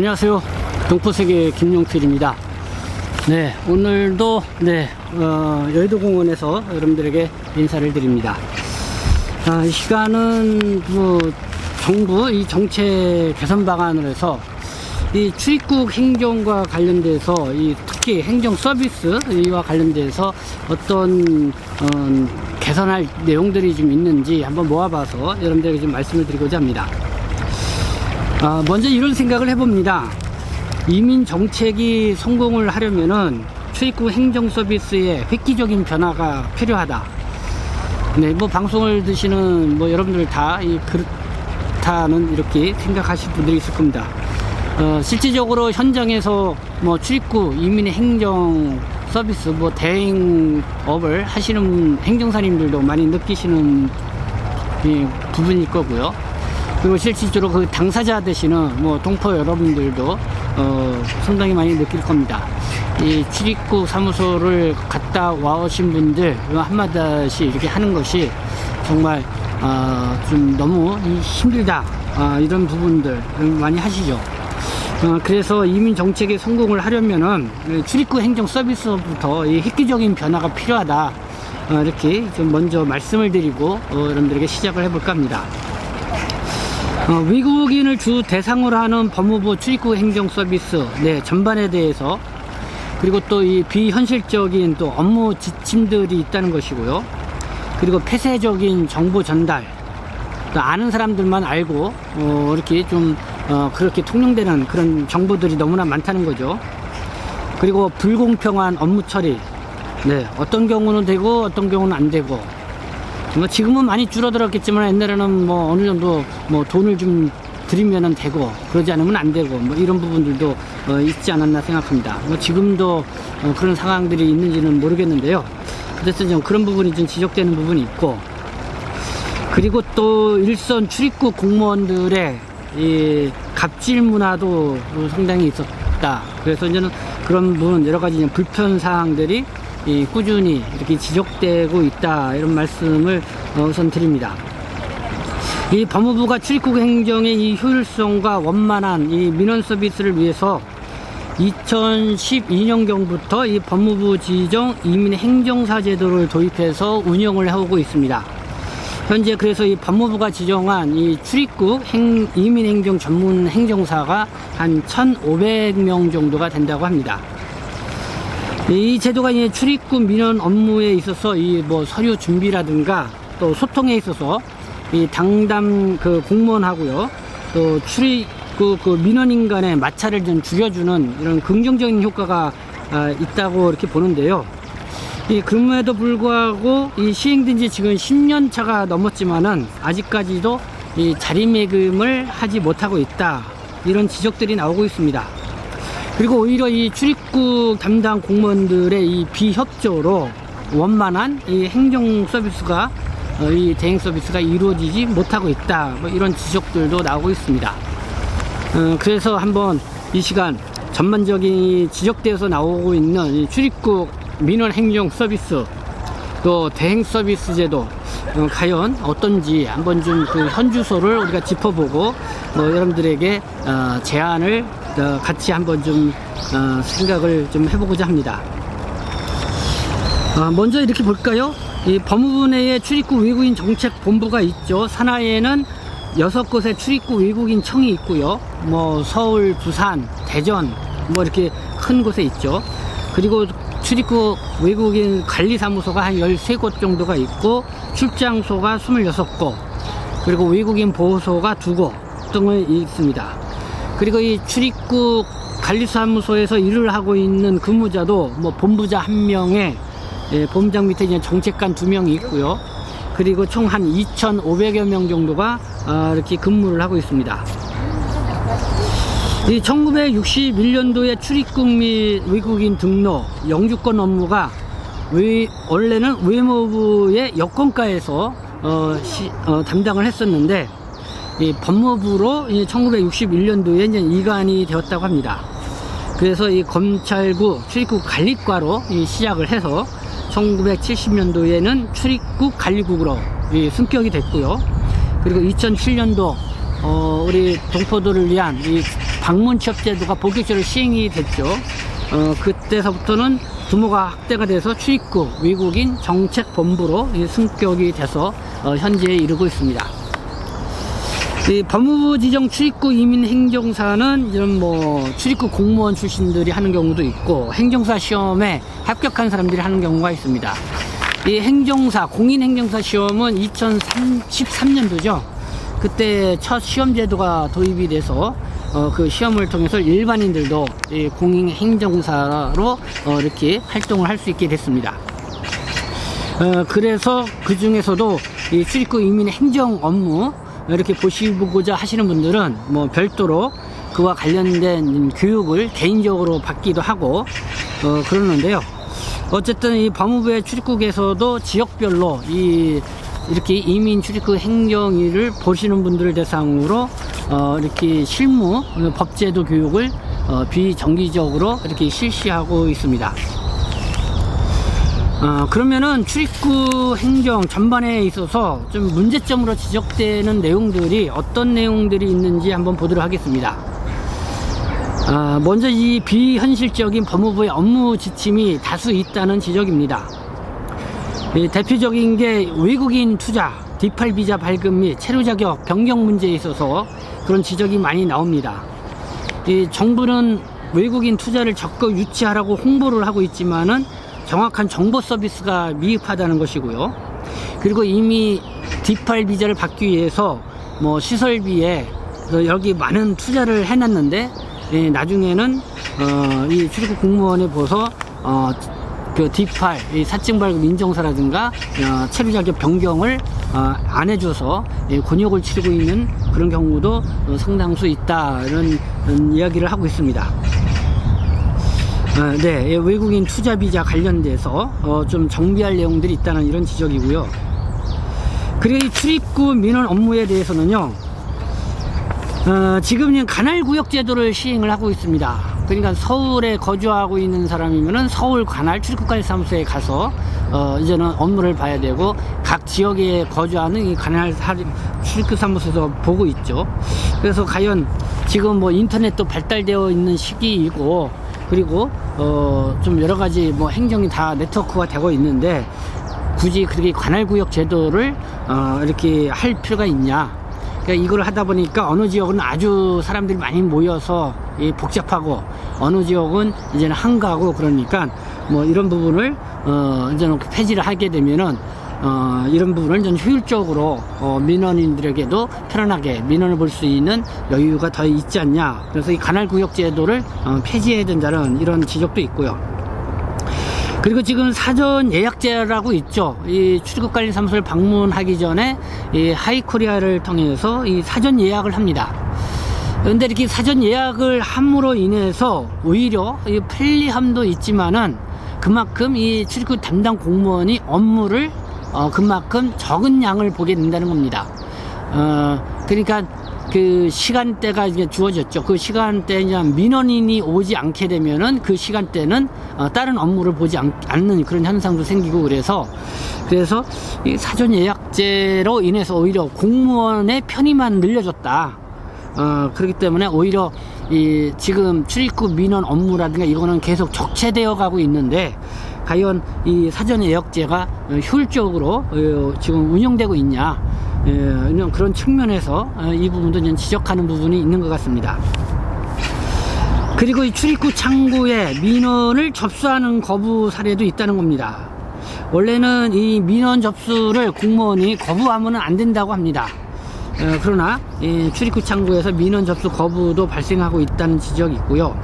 안녕하세요. 동포세계 김용필입니다. 네, 오늘도 여의도공원에서 여러분들에게 인사를 드립니다. 이 시간은 정부 이 정책 개선 방안을 해서 이 출입국 행정과 관련돼서 특히 행정 서비스와 관련돼서 어떤 개선할 내용들이 좀 있는지 한번 모아봐서 여러분들에게 좀 말씀을 드리고자 합니다. 먼저 이런 생각을 해봅니다. 이민 정책이 성공을 하려면은 출입국 행정 서비스에 획기적인 변화가 필요하다. 네, 방송을 드시는 여러분들 다 그렇다는 이렇게 생각하실 분들이 있을 겁니다. 실질적으로 현장에서 출입국 이민 행정 서비스 대행업을 하시는 행정사님들도 많이 느끼시는 부분일 거고요. 그리고 실질적으로 그 당사자 되시는 동포 여러분들도 상당히 많이 느낄 겁니다. 이 출입국 사무소를 갔다 와오신 분들 한마디씩 이렇게 하는 것이 정말 좀 너무 힘들다, 이런 부분들 많이 하시죠. 그래서 이민 정책의 성공을 하려면은 출입국 행정 서비스부터 이 획기적인 변화가 필요하다, 이렇게 좀 먼저 말씀을 드리고 여러분들에게 시작을 해볼까 합니다. 외국인을 주 대상으로 하는 법무부 출입국 행정 서비스 전반에 대해서, 그리고 또 이 비현실적인 또 업무 지침들이 있다는 것이고요. 그리고 폐쇄적인 정보 전달, 또 아는 사람들만 알고 이렇게 좀 그렇게 통용되는 그런 정보들이 너무나 많다는 거죠. 그리고 불공평한 업무 처리, 어떤 경우는 되고 어떤 경우는 안 되고, 지금은 많이 줄어들었겠지만 옛날에는 어느 정도 돈을 좀 드리면은 되고 그러지 않으면 안 되고 이런 부분들도 있지 않았나 생각합니다. 지금도 그런 상황들이 있는지는 모르겠는데요. 그래서 좀 그런 부분이 좀 지적되는 부분이 있고, 그리고 또 일선 출입국 공무원들의 이 갑질 문화도 상당히 있었다. 그래서 이제는 그런 부분 여러 가지 불편 사항들이 꾸준히 이렇게 지적되고 있다, 이런 말씀을 우선 드립니다. 이 법무부가 출입국 행정의 이 효율성과 원만한 이 민원 서비스를 위해서 2012년경부터 이 법무부 지정 이민 행정사 제도를 도입해서 운영을 하고 있습니다. 현재 그래서 이 법무부가 지정한 이 출입국 이민 행정 전문 행정사가 한 1,500명 정도가 된다고 합니다. 이 제도가 이제 출입국 민원 업무에 있어서 서류 준비라든가 또 소통에 있어서 이 당담 공무원하고요, 또 출입국 민원인 간의 마찰을 좀 줄여주는 이런 긍정적인 효과가 있다고 이렇게 보는데요. 그럼에도 불구하고 시행된 지 지금 10년 차가 넘었지만은 아직까지도 자리매김을 하지 못하고 있다, 이런 지적들이 나오고 있습니다. 그리고 오히려 이 출입국 담당 공무원들의 이 비협조로 원만한 이 행정 서비스가 이 대행 서비스가 이루어지지 못하고 있다, 이런 지적들도 나오고 있습니다. 그래서 한번 이 시간 전반적인 지적되어서 나오고 있는 이 출입국 민원 행정 서비스, 또 대행 서비스 제도 과연 어떤지 한번 좀 현주소를 우리가 짚어보고 여러분들에게 제안을 같이 한번 좀 생각을 좀 해보고자 합니다. 먼저 이렇게 볼까요? 이 법무부 내에 출입국 외국인 정책 본부가 있죠. 산하에는 6곳의 출입국 외국인 청이 있고요. 서울, 부산, 대전 이렇게 큰 곳에 있죠. 그리고 출입국 외국인 관리사무소가 한 13곳 정도가 있고, 출장소가 26곳, 그리고 외국인 보호소가 2곳 등이 있습니다. 그리고 이 출입국 관리사무소에서 일을 하고 있는 근무자도 본부자 1명에 본부장 밑에 이제 정책관 2명이 있고요. 그리고 총 한 2,500여 명 정도가 이렇게 근무를 하고 있습니다. 이 1961년도에 출입국 및 외국인 등록, 영주권 업무가 원래는 외무부의 여권과에서 담당을 했었는데, 이 법무부로 1961년도에 이제 이관이 되었다고 합니다. 그래서 이 검찰부 출입국 관리과로 시작을 해서 1970년도에는 출입국 관리국으로 승격이 됐고요. 그리고 2007년도 우리 동포들을 위한 이 방문 취업 제도가 본격적으로 시행이 됐죠. 그때서부터는 규모가 확대가 돼서 출입국 외국인 정책본부로 승격이 돼서 현재에 이르고 있습니다. 이 법무부 지정 출입국 이민 행정사는 이런 뭐 출입국 공무원 출신들이 하는 경우도 있고 행정사 시험에 합격한 사람들이 하는 경우가 있습니다. 이 행정사, 공인행정사 시험은 2013년도죠. 그때 첫 시험 제도가 도입이 돼서 그 시험을 통해서 일반인들도 공인행정사로 이렇게 활동을 할 수 있게 됐습니다. 그래서 그 중에서도 이 출입국 이민 행정 업무 이렇게 보시고자 하시는 분들은 뭐 별도로 그와 관련된 교육을 개인적으로 받기도 하고 그러는데요. 어쨌든 이 법무부의 출입국에서도 지역별로 이렇게 이민 출입국 행정일을 보시는 분들을 대상으로 이렇게 실무 법제도 교육을 비정기적으로 이렇게 실시하고 있습니다. 그러면은 출입국 행정 전반에 있어서 좀 문제점으로 지적되는 내용들이 어떤 내용들이 있는지 한번 보도록 하겠습니다. 먼저 이 비현실적인 법무부의 업무 지침이 다수 있다는 지적입니다. 대표적인 게 외국인 투자, D8 비자 발급 및 체류 자격 변경 문제에 있어서 그런 지적이 많이 나옵니다. 정부는 외국인 투자를 적극 유치하라고 홍보를 하고 있지만은 정확한 정보 서비스가 미흡하다는 것이고요. 그리고 이미 D8 비자를 받기 위해서 뭐 시설비에 여기 많은 투자를 해놨는데 나중에는 이 출입국 공무원에 보서 그 D8 이 사증 발급 인정서라든가 체류 자격 변경을 안 해줘서 곤욕을 치르고 있는 그런 경우도 상당수 있다 이런 이야기를 하고 있습니다. 네, 외국인 투자 비자 관련돼서 좀 정비할 내용들이 있다는 이런 지적이고요. 그리고 이 출입국 민원 업무에 대해서는요, 지금 관할구역 제도를 시행을 하고 있습니다. 그러니까 서울에 거주하고 있는 사람이면은 서울 관할 출입국관리사무소에 가서 이제는 업무를 봐야 되고 각 지역에 거주하는 이 관할 출입국사무소에서 보고 있죠. 그래서 과연 지금 뭐 인터넷도 발달되어 있는 시기이고 그리고 좀 여러 가지 뭐 행정이 다 네트워크가 되고 있는데 굳이 그렇게 관할구역 제도를 이렇게 할 필요가 있냐? 그러니까 이걸 하다 보니까 어느 지역은 아주 사람들이 많이 모여서 복잡하고 어느 지역은 이제는 한가하고 그러니까 뭐 이런 부분을 이제는 폐지를 하게 되면은 이런 부분을 좀 효율적으로 민원인들에게도 편안하게 민원을 볼 수 있는 여유가 더 있지 않냐. 그래서 이 관할구역 제도를 폐지해야 된다는 이런 지적도 있고요. 그리고 지금 사전 예약제라고 있죠. 이 출입국관리사무소를 방문하기 전에 이 하이코리아를 통해서 이 사전 예약을 합니다. 그런데 이렇게 사전 예약을 함으로 인해서 오히려 이 편리함도 있지만은 그만큼 이 출입국 담당 공무원이 업무를 그만큼 적은 양을 보게 된다는 겁니다. 그러니까 그 시간대가 이제 주어졌죠. 그 시간대에 이제 민원인이 오지 않게 되면은 그 시간대는 다른 업무를 보지 않는 그런 현상도 생기고 그래서 이 사전 예약제로 인해서 오히려 공무원의 편의만 늘려졌다. 그렇기 때문에 오히려 이 지금 출입국 민원 업무라든가 이거는 계속 적체되어 가고 있는데 과연 이 사전 예약제가 효율적으로 지금 운영되고 있냐 그런 측면에서 이 부분도 좀 지적하는 부분이 있는 것 같습니다. 그리고 이 출입국 창구에 민원을 접수하는 거부 사례도 있다는 겁니다. 원래는 이 민원 접수를 공무원이 거부하면 안 된다고 합니다. 그러나 출입국 창구에서 민원 접수 거부도 발생하고 있다는 지적이 있고요.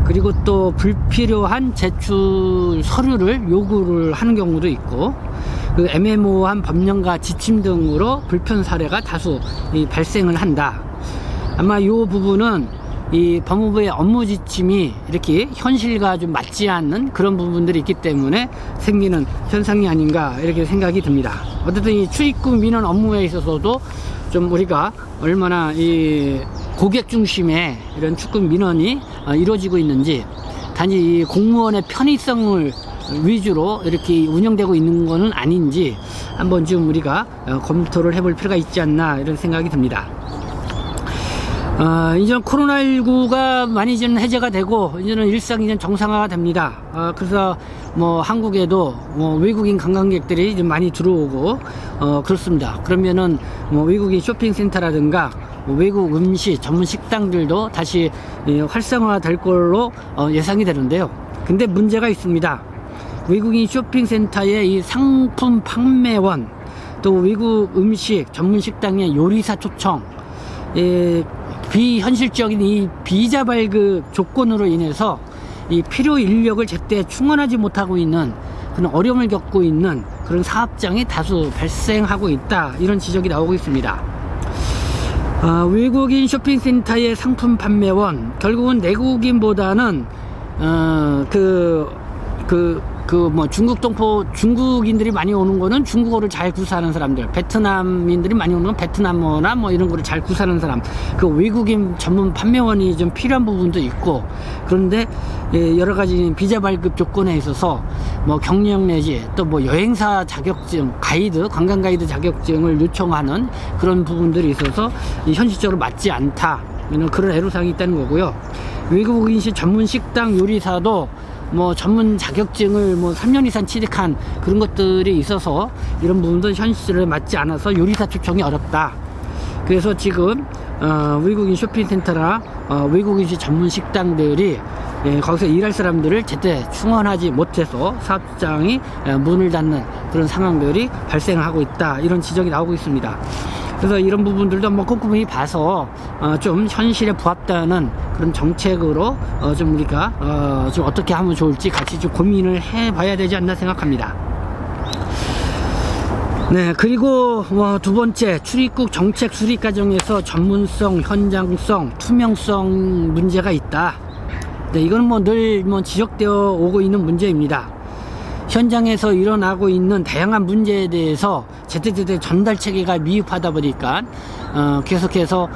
그리고 또 불필요한 제출 서류를 요구를 하는 경우도 있고 그 애매모호한 법령과 지침 등으로 불편 사례가 다수 발생을 한다. 아마 이 부분은 이 법무부의 업무 지침이 이렇게 현실과 좀 맞지 않는 그런 부분들이 있기 때문에 생기는 현상이 아닌가 이렇게 생각이 듭니다. 어쨌든 이 출입국 민원 업무에 있어서도 좀 우리가 얼마나 이 고객 중심의 이런 출입국 민원이 이루어지고 있는지 단지 이 공무원의 편의성을 위주로 이렇게 운영되고 있는 것은 아닌지 한번 좀 우리가 검토를 해볼 필요가 있지 않나 이런 생각이 듭니다. 이제 코로나19가 많이 이제는 해제가 되고, 이제는 일상이 이제 정상화가 됩니다. 그래서 뭐 한국에도 뭐 외국인 관광객들이 이제 많이 들어오고, 그렇습니다. 그러면은 뭐 외국인 쇼핑센터라든가 뭐 외국 음식 전문 식당들도 다시 활성화 될 걸로 예상이 되는데요. 근데 문제가 있습니다. 외국인 쇼핑센터의 이 상품 판매원, 또 외국 음식 전문 식당의 요리사 초청, 비현실적인 이 비자 발급 조건으로 인해서 이 필요 인력을 제때 충원하지 못하고 있는 그런 어려움을 겪고 있는 그런 사업장이 다수 발생하고 있다, 이런 지적이 나오고 있습니다. 외국인 쇼핑센터의 상품 판매원, 결국은 내국인보다는 뭐 중국인들이 많이 오는 거는 중국어를 잘 구사하는 사람들, 베트남인들이 많이 오는 건 베트남어나 뭐 이런 거를 잘 구사하는 사람, 그 외국인 전문 판매원이 좀 필요한 부분도 있고, 그런데 여러 가지 비자 발급 조건에 있어서 뭐 경력 내지 또 뭐 여행사 자격증, 관광 가이드 자격증을 요청하는 그런 부분들이 있어서 현실적으로 맞지 않다, 이런 그런 애로사항이 있다는 거고요. 외국인식 전문 식당 요리사도 뭐 전문 자격증을 뭐 3년 이상 취득한 그런 것들이 있어서 이런 부분도 현실에 맞지 않아서 요리사 초청이 어렵다. 그래서 지금 외국인 쇼핑센터나 외국인식 전문 식당들이 거기서 일할 사람들을 제때 충원하지 못해서 사업장이 문을 닫는 그런 상황들이 발생하고 있다, 이런 지적이 나오고 있습니다. 그래서 이런 부분들도 뭐 꼼꼼히 봐서 좀 현실에 부합되는 그런 정책으로 좀 우리가 좀 어떻게 하면 좋을지 같이 좀 고민을 해봐야 되지 않나 생각합니다. 네, 그리고 뭐 두 번째, 출입국 정책 수립 과정에서 전문성, 현장성, 투명성 문제가 있다. 네, 이건 뭐 늘 지적되어 오고 있는 문제입니다. 현장에서 일어나고 있는 다양한 문제에 대해서 제때제때 전달 체계가 미흡하다 보니까 계속해서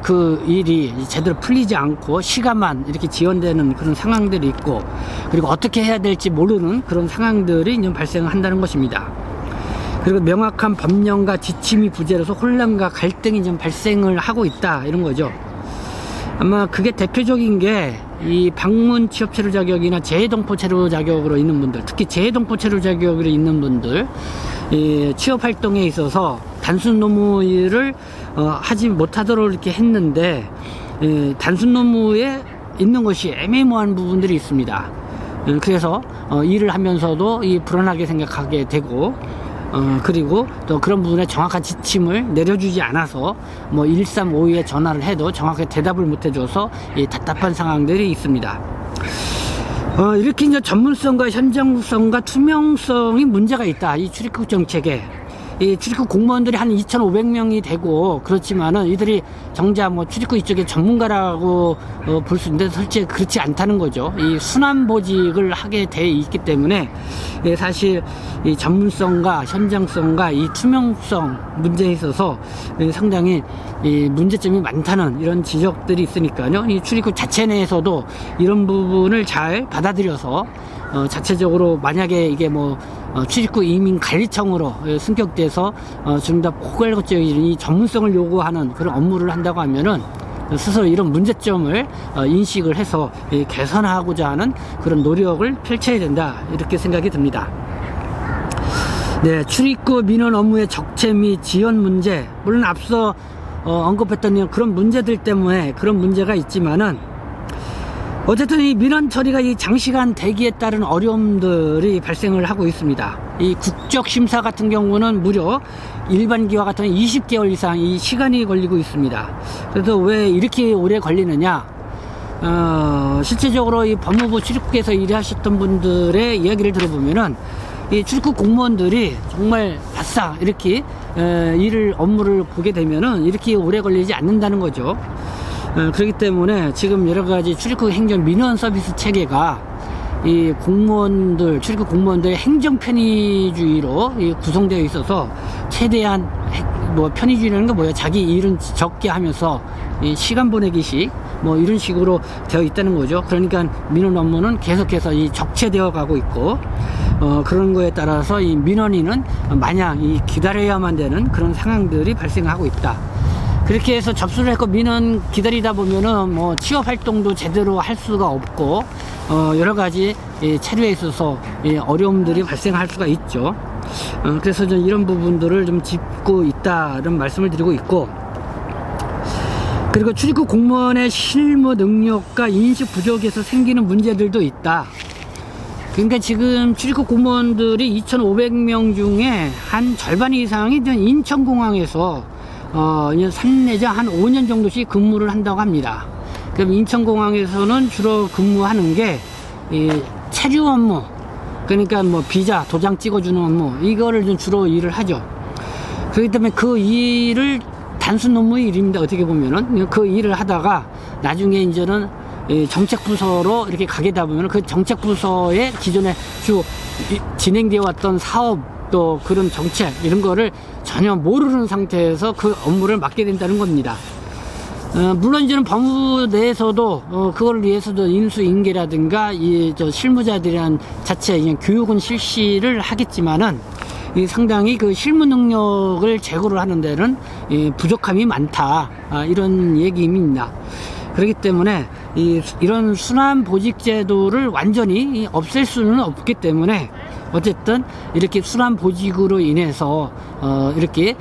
그 일이 제대로 풀리지 않고 시간만 이렇게 지연되는 그런 상황들이 있고, 그리고 어떻게 해야 될지 모르는 그런 상황들이 이제 발생한다는 것입니다. 그리고 명확한 법령과 지침이 부재로서 혼란과 갈등이 좀 발생을 하고 있다, 이런 거죠. 아마 그게 대표적인 게 이 방문 취업 체류 자격이나 재동포 체류 자격으로 있는 분들, 특히 재동포 체류 자격으로 있는 분들, 취업 활동에 있어서 단순 노무 일을 하지 못하도록 이렇게 했는데, 단순 노무에 있는 것이 애매모호한 부분들이 있습니다. 그래서 일을 하면서도 불안하게 생각하게 되고, 그리고 또 그런 부분에 정확한 지침을 내려주지 않아서 뭐 1352에 전화를 해도 정확하게 대답을 못 해줘서 답답한 상황들이 있습니다. 이렇게 이제 전문성과 현장성과 투명성이 문제가 있다, 이 출입국 정책에. 이 출입국 공무원들이 한 2,500명이 되고, 그렇지만은 이들이 정작 뭐 출입국 이쪽에 전문가라고 볼 수 있는데 솔직히 그렇지 않다는 거죠. 이 순환보직을 하게 돼 있기 때문에 사실 이 전문성과 현장성과 이 투명성 문제에 있어서 상당히 이 문제점이 많다는 이런 지적들이 있으니까요. 이 출입국 자체 내에서도 이런 부분을 잘 받아들여서 자체적으로 만약에 이게 뭐 출입국 이민관리청으로 승격돼서 좀 더 포괄적인 이 전문성을 요구하는 그런 업무를 한다고 하면은 스스로 이런 문제점을 인식을 해서 개선하고자 하는 그런 노력을 펼쳐야 된다, 이렇게 생각이 듭니다. 네, 출입국 민원 업무의 적체 및 지연 문제, 물론 앞서 언급했던 그런 문제들 때문에 그런 문제가 있지만은, 어쨌든 이 민원 처리가 이 장시간 대기에 따른 어려움들이 발생을 하고 있습니다. 이 국적 심사 같은 경우는 무려 일반기와 같은 20개월 이상 이 시간이 걸리고 있습니다. 그래서 왜 이렇게 오래 걸리느냐? 실제적으로 이 법무부 출입국에서 일하셨던 분들의 이야기를 들어보면은 이 출입국 공무원들이 정말 바싹 이렇게 업무를 보게 되면은 이렇게 오래 걸리지 않는다는 거죠. 그렇기 때문에 지금 여러 가지 출입국 행정 민원 서비스 체계가 이 공무원들, 출입국 공무원들의 행정 편의주의로 구성되어 있어서 최대한 뭐 편의주의라는 게 뭐야? 자기 일은 적게 하면서 이 시간 보내기식 뭐 이런 식으로 되어 있다는 거죠. 그러니까 민원 업무는 계속해서 적체되어 가고 있고, 그런 거에 따라서 이 민원인은 마냥 기다려야만 되는 그런 상황들이 발생하고 있다. 그렇게 해서 접수를 했고 민원 기다리다 보면은 뭐 취업 활동도 제대로 할 수가 없고 여러 가지 체류에 있어서 어려움들이 발생할 수가 있죠. 그래서 좀 이런 부분들을 좀 짚고 있다는 말씀을 드리고 있고, 그리고 출입국 공무원의 실무 능력과 인식 부족에서 생기는 문제들도 있다. 그러니까 지금 출입국 공무원들이 2,500명 중에 한 절반 이상이 인천공항에서 3 내지 한 5년 정도씩 근무를 한다고 합니다. 그럼 인천공항에서는 주로 근무하는 게 체류 업무, 그러니까 뭐 비자 도장 찍어주는 업무, 이거를 좀 주로 일을 하죠. 그렇기 때문에 그 일을 단순 업무의 일입니다. 어떻게 보면은 그 일을 하다가 나중에 이제는 정책부서로 이렇게 가게 되면 그 정책부서의 기존에 쭉 진행되어 왔던 사업, 또 그런 정책 이런 거를 전혀 모르는 상태에서 그 업무를 맡게 된다는 겁니다. 물론 이제는 법무 내에서도 그걸 위해서도 인수인계라든가 실무자들이란 자체 그냥 교육은 실시를 하겠지만은 상당히 그 실무 능력을 제고를 하는 데는 부족함이 많다, 이런 얘기입니다. 그렇기 때문에 이런 순환 보직 제도를 완전히 없앨 수는 없기 때문에 어쨌든 이렇게 순환 보직으로 인해서 이렇게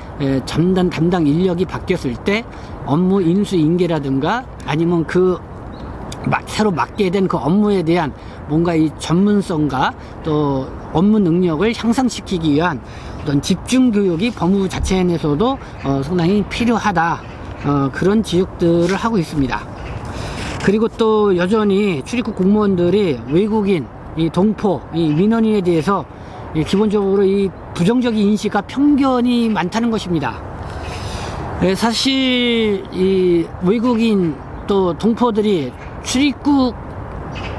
담당 인력이 바뀌었을 때 업무 인수인계라든가 아니면 그 새로 맡게 된 그 업무에 대한 뭔가 이 전문성과 또 업무 능력을 향상시키기 위한 어떤 집중 교육이 법무부 자체 내에서도 상당히 필요하다, 그런 지적들을 하고 있습니다. 그리고 또 여전히 출입국 공무원들이 외국인, 동포, 민원인에 대해서 기본적으로 부정적인 인식과 편견이 많다는 것입니다. 사실 외국인 또 동포들이 출입국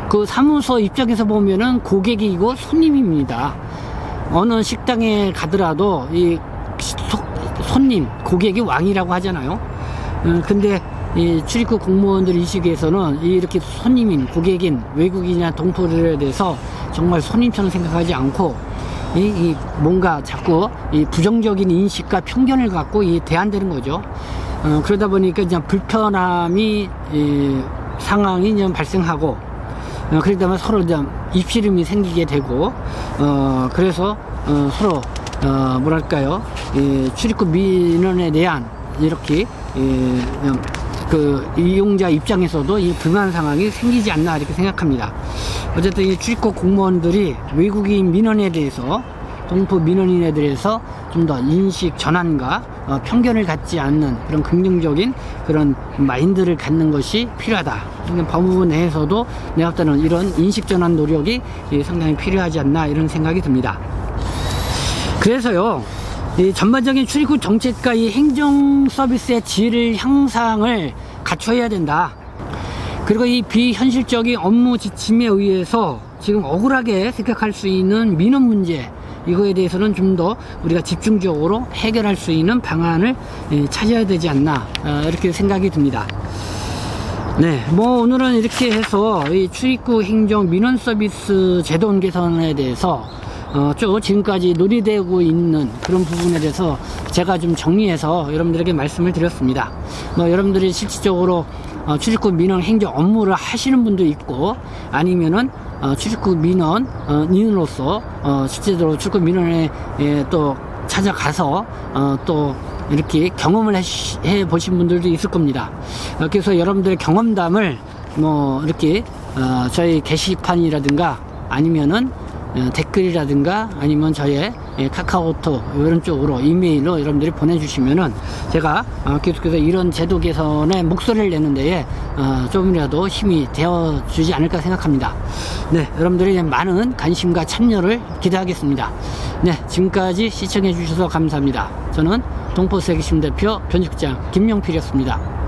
그 사무소 입장에서 보면은 고객이고 손님입니다. 어느 식당에 가더라도 손님, 고객이 왕이라고 하잖아요. 근데 출입국 공무원들 인식에서는 이렇게 손님인, 고객인, 외국인이나 동포들에 대해서 정말 손님처럼 생각하지 않고 뭔가 자꾸 부정적인 인식과 편견을 갖고 대한되는 거죠. 그러다 보니까 이제 불편함이 상황이 이제 발생하고, 그러다 보면 서로 이제 입씨름이 생기게 되고, 그래서 서로 뭐랄까요, 출입국 민원에 대한 이렇게 그 이용자 입장에서도 이 불만 상황이 생기지 않나 이렇게 생각합니다. 어쨌든 이 출입국 공무원들이 외국인 민원에 대해서, 동포 민원인에 대해서 좀 더 인식 전환과 편견을 갖지 않는 그런 긍정적인 그런 마인드를 갖는 것이 필요하다. 그러니까 법무부 내에서도 내가 볼 때는 이런 인식 전환 노력이 상당히 필요하지 않나 이런 생각이 듭니다. 그래서요, 전반적인 출입국 정책과 행정 서비스의 질 향상을 갖춰야 된다. 그리고 비현실적인 업무 지침에 의해서 지금 억울하게 생각할 수 있는 민원 문제, 이거에 대해서는 좀 더 우리가 집중적으로 해결할 수 있는 방안을 찾아야 되지 않나, 이렇게 생각이 듭니다. 네, 뭐 오늘은 이렇게 해서 출입국 행정 민원 서비스 제도 개선에 대해서 쭉 지금까지 논의되고 있는 그런 부분에 대해서 제가 좀 정리해서 여러분들에게 말씀을 드렸습니다. 뭐 여러분들이 실질적으로 출입국 민원 행정 업무를 하시는 분도 있고, 아니면은 출입국 민원인으로서 실제로 출입국 민원에 또 찾아가서 또 이렇게 경험을 해 보신 분들도 있을 겁니다. 그래서 여러분들의 경험담을 뭐 이렇게 저희 게시판이라든가 아니면은 댓글이라든가 아니면 저의 카카오톡 이런 쪽으로 이메일로 여러분들이 보내주시면은 제가 계속해서 이런 제도 개선에 목소리를 내는 데에 조금이라도 힘이 되어 주지 않을까 생각합니다. 네, 여러분들의 많은 관심과 참여를 기대하겠습니다. 네, 지금까지 시청해 주셔서 감사합니다. 저는 동포세계심 대표 변직장 김용필이었습니다.